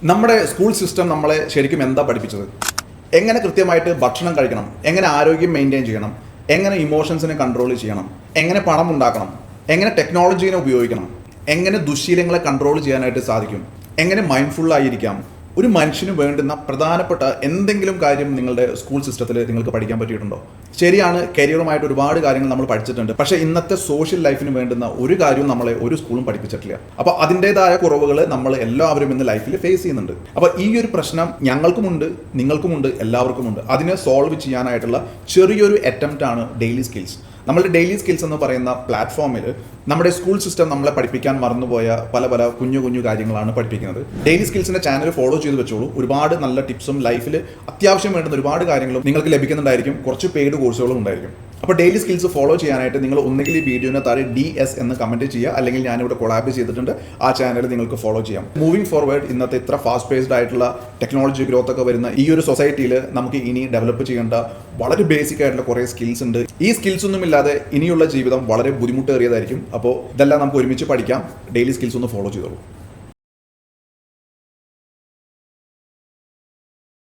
നമ്മുടെ school system നമ്മളെ ശരിക്കും എന്താ പഠിപ്പിച്ചത്? എങ്ങനെ കൃത്യമായിട്ട് ഭക്ഷണം കഴിക്കണം, എങ്ങനെ ആരോഗ്യം മെയിൻറ്റെയിൻ ചെയ്യണം, എങ്ങനെ ഇമോഷൻസിനെ കൺട്രോൾ ചെയ്യണം, എങ്ങനെ പണം ഉണ്ടാക്കണം, എങ്ങനെ ടെക്നോളജീനെ ഉപയോഗിക്കണം, എങ്ങനെ ദുശ്ശീലങ്ങളെ കൺട്രോൾ ചെയ്യാനായിട്ട് സാധിക്കും, എങ്ങനെ മൈൻഡ്ഫുൾ ആയിരിക്കാം. ഒരു മനുഷ്യന് വേണ്ടുന്ന പ്രധാനപ്പെട്ട എന്തെങ്കിലും കാര്യം നിങ്ങളുടെ സ്കൂൾ സിസ്റ്റത്തിൽ നിങ്ങൾക്ക് പഠിക്കാൻ പറ്റിയിട്ടുണ്ടോ? ശരിയാണ്, കരിയറുമായിട്ട് ഒരുപാട് കാര്യങ്ങൾ നമ്മൾ പഠിച്ചിട്ടുണ്ട്. പക്ഷേ ഇന്നത്തെ സോഷ്യൽ ലൈഫിന് വേണ്ടുന്ന ഒരു കാര്യവും നമ്മളെ ഒരു സ്കൂളും പഠിപ്പിച്ചിട്ടില്ല. അപ്പോൾ അതിൻ്റെതായ കുറവുകൾ നമ്മൾ എല്ലാവരും ഇന്ന് ലൈഫിൽ ഫേസ് ചെയ്യുന്നുണ്ട്. അപ്പോൾ ഈ ഒരു പ്രശ്നം ഞങ്ങൾക്കുമുണ്ട്, നിങ്ങൾക്കുമുണ്ട്, എല്ലാവർക്കുമുണ്ട്. അതിനെ സോൾവ് ചെയ്യാനായിട്ടുള്ള ചെറിയൊരു അറ്റംപ്റ്റ് ആണ് ഡെയിലി സ്കിൽസ്. നമ്മളുടെ ഡെയിലി സ്കിൽസ് എന്ന് പറയുന്ന പ്ലാറ്റ്ഫോമിൽ നമ്മുടെ സ്കൂൾ സിസ്റ്റം നമ്മളെ പഠിപ്പിക്കാൻ മറന്നുപോയ പല പല കുഞ്ഞു കുഞ്ഞു കാര്യങ്ങളാണ് പഠിപ്പിക്കുന്നത്. ഡെയിലി സ്കിൽസിൻ്റെ ചാനൽ ഫോളോ ചെയ്ത് വെച്ചോളൂ. ഒരുപാട് നല്ല ടിപ്സും ലൈഫിൽ അത്യാവശ്യം വേണ്ടുന്ന ഒരുപാട് കാര്യങ്ങളും നിങ്ങൾക്ക് ലഭിക്കുന്നുണ്ടായിരിക്കും. കുറച്ച് പെയ്ഡ് കോഴ്സുകളും ഉണ്ടായിരിക്കും. അപ്പോൾ ഡെയിലി സ്കിൽസ് ഫോളോ ചെയ്യാനായിട്ട് നിങ്ങൾ ഒന്നുകിൽ ഈ വീഡിയോനെ താഴെ DS എന്ന് കമൻറ്റ് ചെയ്യുക, അല്ലെങ്കിൽ ഞാനിവിടെ കൊളാബ് ചെയ്തിട്ടുണ്ട്, ആ ചാനൽ നിങ്ങൾക്ക് ഫോളോ ചെയ്യാം. മൂവിങ് ഫോർവേഡ്, ഇന്നത്തെ ഇത്ര ഫാസ്റ്റ് പേസ്ഡ് ആയിട്ടുള്ള ടെക്നോളജി ഗ്രോത്ത് ഒക്കെ വരുന്ന ഈ ഒരു സൊസൈറ്റിയിൽ നമുക്ക് ഇനി ഡെവലപ്പ് ചെയ്യേണ്ട വളരെ ബേസിക് ആയിട്ടുള്ള കുറേ സ്കിൽസ് ഉണ്ട്. ഈ സ്കിൽസ് ഒന്നും ഇല്ലാതെ ഇനിയുള്ള ജീവിതം വളരെ ബുദ്ധിമുട്ടേറിയതായിരിക്കും. അപ്പോൾ ഇതെല്ലാം നമുക്ക് ഒരുമിച്ച് പഠിക്കാം. ഡെയിലി സ്കിൽസ് ഒന്ന് ഫോളോ ചെയ്തോളൂ.